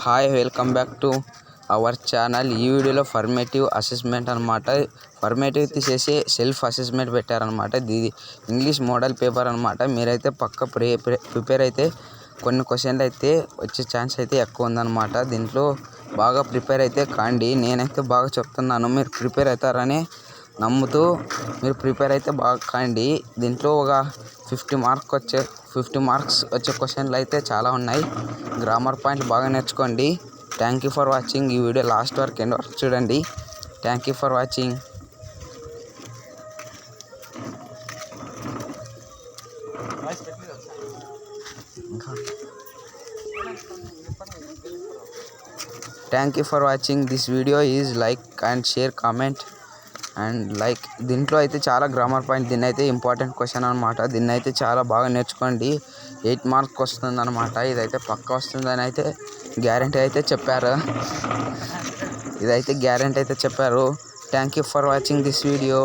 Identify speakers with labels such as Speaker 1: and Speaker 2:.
Speaker 1: Hi welcome back to our channel. ఈ వీడియోలో formative assessment అనమాట. ఫార్మేటివ్ తీసేసి సెల్ఫ్ అసెస్మెంట్ పెట్టారనమాట. ఇది ఇంగ్లీష్ మోడల్ పేపర్ అనమాట. మీరైతే పక్క ప్రిపేర్ అయితే కొన్ని క్వశ్చన్లు అయితే వచ్చే ఛాన్స్ అయితే ఎక్కువ ఉందన్నమాట. దీంట్లో బాగా ప్రిపేర్ అయితే కాండి. నేనైతే బాగా చెప్తున్నాను, మీరు ప్రిపేర్ అవుతారని నమ్ముతూ మీరు ప్రిపేర్ అయితే బాగా కాండి. దీంట్లో ఒక 50 మార్క్స్ వచ్చే క్వశ్చన్లు అయితే చాలా ఉన్నాయి. గ్రామర్ పాయింట్లు బాగా నేర్చుకోండి. Thank you for watching. ఈ వీడియో లాస్ట్ వరకు ఎండ్ వరకు చూడండి. Thank you for watching. Thank you for watching this video. Is like and share comment and like. దీంట్లో అయితే చాలా గ్రామర్ పాయింట్, దీన్ని అయితే ఇంపార్టెంట్ క్వశ్చన్ అనమాట. దీన్ని అయితే చాలా బాగా నేర్చుకోండి. 8 మార్క్స్ వస్తుంది అనమాట. ఇదైతే పక్కా వస్తుందని అయితే గ్యారంటీ అయితే చెప్పారు. Thank you for watching this video.